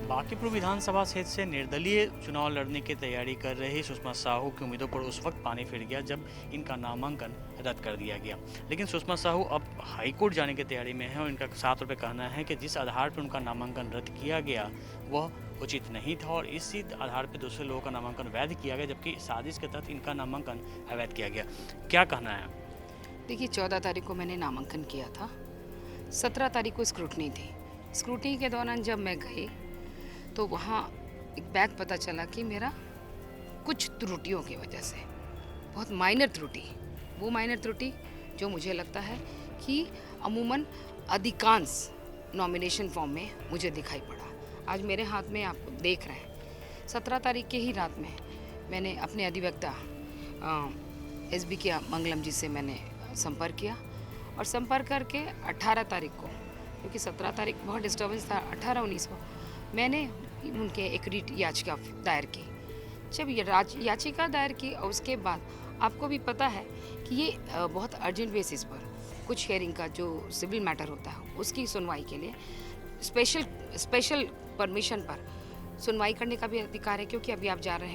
बांकीपुर विधानसभा क्षेत्र से निर्दलीय चुनाव लड़ने की तैयारी कर रही सुषमा साहू की उम्मीदों पर उस वक्त पानी फिर गया जब इनका नामांकन रद्द कर दिया गया। लेकिन सुषमा साहू अब हाईकोर्ट जाने की तैयारी में है और इनका साफ तौर पर कहना है कि जिस आधार पर उनका नामांकन रद्द किया गया वह उचित नहीं था और इसी आधार पर दूसरे लोगों का नामांकन वैध किया गया, जबकि साजिश के तहत इनका नामांकन अवैध किया गया। क्या कहना है? देखिए, 14 तारीख को मैंने नामांकन किया था, 17 तारीख को स्क्रूटनी थी। स्क्रूटनी के दौरान जब मैं गई तो वहाँ एक बैग पता चला कि मेरा कुछ त्रुटियों की वजह से, बहुत माइनर त्रुटि, वो माइनर त्रुटि जो मुझे लगता है कि अमूमन अधिकांश नॉमिनेशन फॉर्म में मुझे दिखाई पड़ा। आज मेरे हाथ में आप देख रहे हैं, 17 तारीख के ही रात में मैंने अपने अधिवक्ता SB के मंगलम जी से मैंने संपर्क किया और संपर्क करके 18 तारीख को, क्योंकि 17 तारीख बहुत डिस्टर्बेंस था, 18-19 को मैंने उनके एक रीट याचिका दायर की। जब ये याचिका दायर की और उसके बाद आपको भी पता है कि ये बहुत अर्जेंट बेसिस पर कुछ हेयरिंग का जो सिविल मैटर होता है उसकी सुनवाई के लिए स्पेशल परमिशन पर सुनवाई करने का भी अधिकार है, क्योंकि अभी आप जान रहे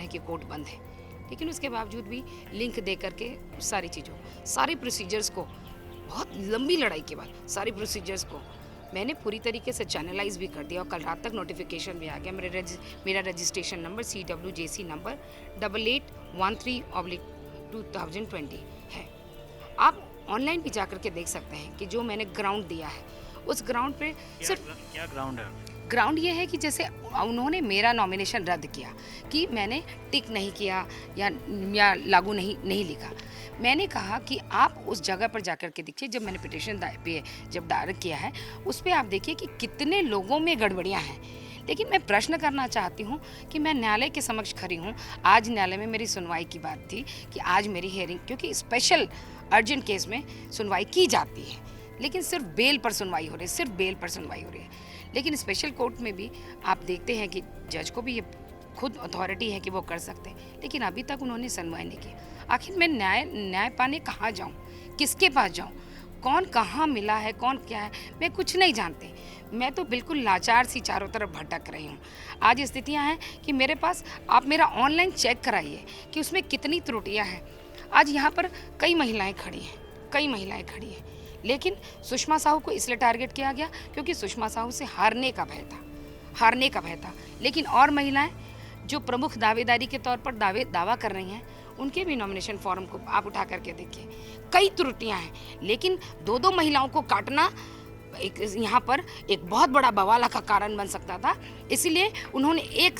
हैं कि कोर्ट बंद है। लेकिन उसके बावजूद भी लिंक दे करके सारी चीज़ों, सारी प्रोसीजर्स को, बहुत लंबी लड़ाई के बाद सारी प्रोसीजर्स को मैंने पूरी तरीके से चैनलाइज भी कर दिया और कल रात तक नोटिफिकेशन भी आ गया। मेरा रजिस्ट्रेशन नंबर CWJC नंबर 8813/2020 है। आप ऑनलाइन भी जा करके देख सकते हैं कि जो मैंने ग्राउंड दिया है उस ग्राउंड पे सिर्फ क्या ग्राउंड है? ग्राउंड ये है कि जैसे उन्होंने मेरा नॉमिनेशन रद्द किया कि मैंने टिक नहीं किया या लागू नहीं लिखा। मैंने कहा कि आप उस जगह पर जाकर के देखिए, जब मैंने पिटीशन जब दायर किया है उस पर आप देखिए कि कितने लोगों में गड़बड़ियाँ हैं। लेकिन मैं प्रश्न करना चाहती हूँ कि मैं न्यायालय के समक्ष खड़ी हूँ। आज न्यायालय में मेरी सुनवाई की बात थी कि आज मेरी हेयरिंग, क्योंकि स्पेशल अर्जेंट केस में सुनवाई की जाती है, लेकिन सिर्फ बेल पर सुनवाई हो रही है, सिर्फ बेल पर सुनवाई हो रही है। लेकिन स्पेशल कोर्ट में भी आप देखते हैं कि जज को भी ये खुद अथॉरिटी है कि वो कर सकते हैं, लेकिन अभी तक उन्होंने सुनवाई नहीं की। आखिर मैं न्याय पाने कहाँ जाऊँ, किसके पास जाऊँ, कौन कहाँ मिला है, कौन क्या है, मैं कुछ नहीं जानती। मैं तो बिल्कुल लाचार सी चारों तरफ भटक रही हूँ। आज स्थितियाँ हैं कि मेरे पास, आप मेरा ऑनलाइन चेक कराइए कि उसमें कितनी त्रुटियाँ हैं। आज यहाँ पर कई महिलाएँ खड़ी हैं, लेकिन सुषमा साहू को इसलिए टारगेट किया गया क्योंकि सुषमा साहू से हारने का भय था। लेकिन और महिलाएं जो प्रमुख दावेदारी के तौर पर दावा कर रही हैं, उनके भी नॉमिनेशन फॉर्म को आप उठा करके देखिए, कई त्रुटियां हैं। लेकिन दो महिलाओं को काटना एक यहाँ पर एक बहुत बड़ा बवाल का कारण बन सकता था। इसीलिए उन्होंने एक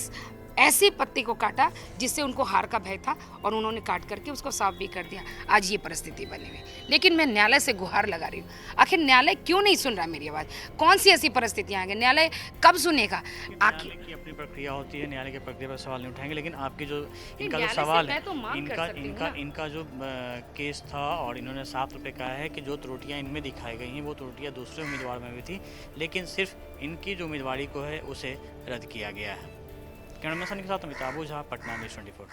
ऐसे पत्ते को काटा जिससे उनको हार का भय था और उन्होंने काट करके उसको साफ भी कर दिया। आज ये परिस्थिति बनी हुई। लेकिन मैं न्यायालय से गुहार लगा रही हूँ, आखिर न्यायालय क्यों नहीं सुन रहा मेरी आवाज़? कौन सी ऐसी परिस्थितियाँ आएंगी, न्यायालय कब सुनेगा? न्यायालय की अपनी प्रक्रिया होती है, न्यायालय की प्रक्रिया पर सवाल नहीं उठाएंगे, लेकिन आपकी जो इनका जो सवाल है, इनका जो केस था और इन्होंने साफ तौर पर कहा है कि जो त्रुटियाँ इनमें दिखाई गई हैं वो त्रुटियाँ दूसरे उम्मीदवार में भी थी, लेकिन सिर्फ इनकी जो उम्मीदवारी को है उसे रद्द किया गया है। कैमरा मैन के साथ अमिताभ झा, पटना न्यूज़ 24।